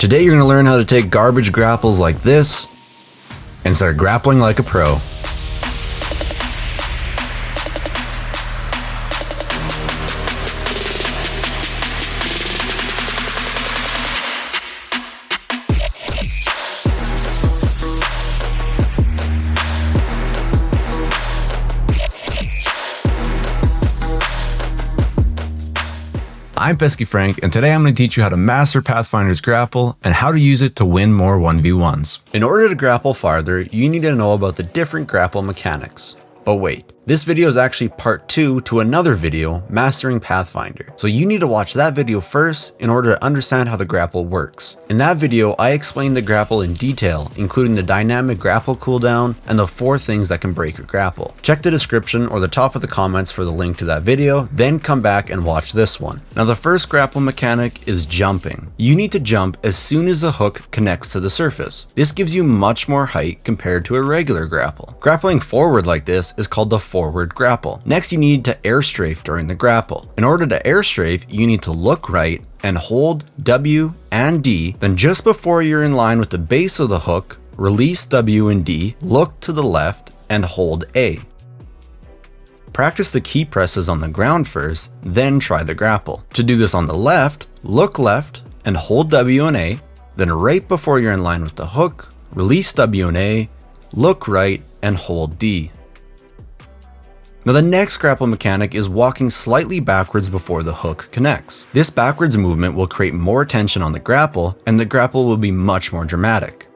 Today you're going to learn how to take garbage grapples like this and start grappling like a pro. I'm PeskyFrank, and today I'm going to teach you how to master Pathfinder's grapple and how to use it to win more 1v1s. In order to grapple farther, you need to know about the different grapple mechanics. But wait, this video is actually part 2 to another video, Mastering Pathfinder. So you need to watch that video first in order to understand how the grapple works. In that video, I explained the grapple in detail, including the dynamic grapple cooldown and the 4 things that can break a grapple. Check the description or the top of the comments for the link to that video, then come back and watch this one. Now the first grapple mechanic is jumping. You need to jump as soon as the hook connects to the surface. This gives you much more height compared to a regular grapple. Grappling forward like this is called the forward grapple. Next, you need to air strafe during the grapple. In order to air strafe, you need to look right and hold W and D. Then just before you're in line with the base of the hook, release W and D, look to the left and hold A. Practice the key presses on the ground first, then try the grapple. To do this on the left, look left and hold W and A. Then right before you're in line with the hook, release W and A, look right and hold D. Now the next grapple mechanic is walking slightly backwards before the hook connects. This backwards movement will create more tension on the grapple, and the grapple will be much more dramatic.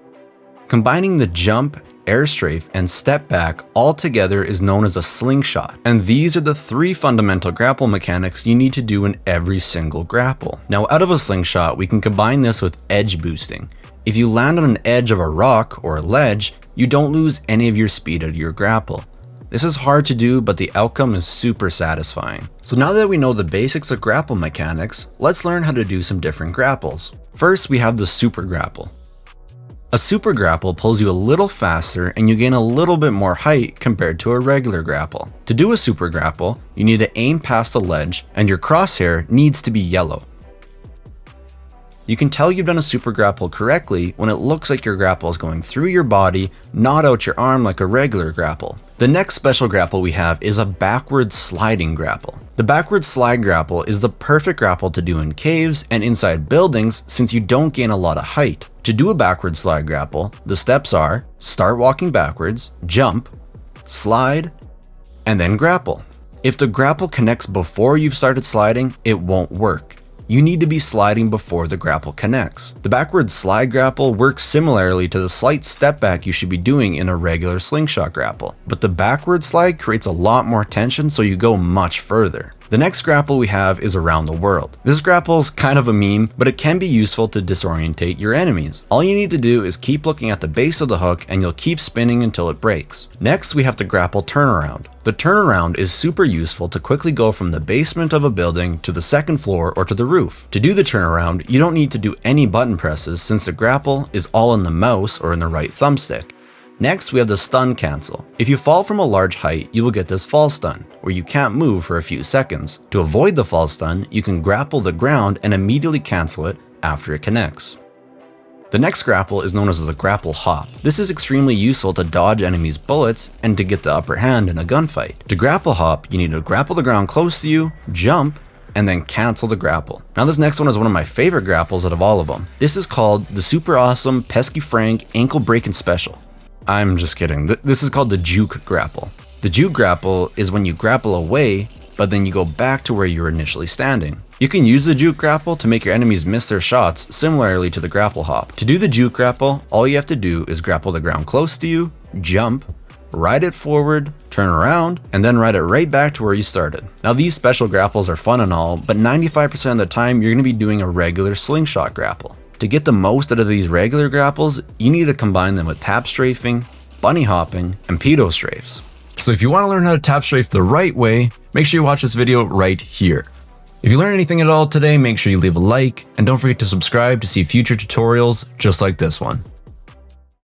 Combining the jump, air strafe, and step back all together is known as a slingshot, and these are the 3 fundamental grapple mechanics you need to do in every single grapple. Now out of a slingshot, we can combine this with edge boosting. If you land on an edge of a rock or a ledge, you don't lose any of your speed out of your grapple. This is hard to do, but the outcome is super satisfying. So now that we know the basics of grapple mechanics, let's learn how to do some different grapples. First, we have the super grapple. A super grapple pulls you a little faster and you gain a little bit more height compared to a regular grapple. To do a super grapple, you need to aim past a ledge and your crosshair needs to be yellow. You can tell you've done a super grapple correctly when it looks like your grapple is going through your body, not out your arm like a regular grapple. The next special grapple we have is a backward sliding grapple. The backward slide grapple is the perfect grapple to do in caves and inside buildings since you don't gain a lot of height. To do a backward slide grapple, the steps are start walking backwards, jump, slide, and then grapple. If the grapple connects before you've started sliding, it won't work. You need to be sliding before the grapple connects. The backward slide grapple works similarly to the slight step back you should be doing in a regular slingshot grapple, but the backward slide creates a lot more tension so you go much further. The next grapple we have is around the world. This grapple is kind of a meme, but it can be useful to disorientate your enemies. All you need to do is keep looking at the base of the hook and you'll keep spinning until it breaks. Next, we have the grapple turnaround. The turnaround is super useful to quickly go from the basement of a building to the second floor or to the roof. To do the turnaround, you don't need to do any button presses since the grapple is all in the mouse or in the right thumbstick. Next, we have the stun cancel. If you fall from a large height, you will get this fall stun, where you can't move for a few seconds. To avoid the fall stun, you can grapple the ground and immediately cancel it after it connects. The next grapple is known as the Grapple Hop. This is extremely useful to dodge enemies' bullets and to get the upper hand in a gunfight. To Grapple Hop, you need to grapple the ground close to you, jump, and then cancel the grapple. Now this next one is one of my favorite grapples out of all of them. This is called the super awesome PeskyFrank ankle breaking special. I'm just kidding. This is called the juke grapple. The juke grapple is when you grapple away, but then you go back to where you were initially standing. You can use the juke grapple to make your enemies miss their shots, similarly to the grapple hop. To do the juke grapple, all you have to do is grapple the ground close to you, jump, ride it forward, turn around, and then ride it right back to where you started. Now these special grapples are fun and all, but 95% of the time you're going to be doing a regular slingshot grapple. To get the most out of these regular grapples, you need to combine them with tap strafing, bunny hopping, and pedo strafes. So if you want to learn how to tap strafe the right way, make sure you watch this video right here. If you learned anything at all today, make sure you leave a like, and don't forget to subscribe to see future tutorials just like this one.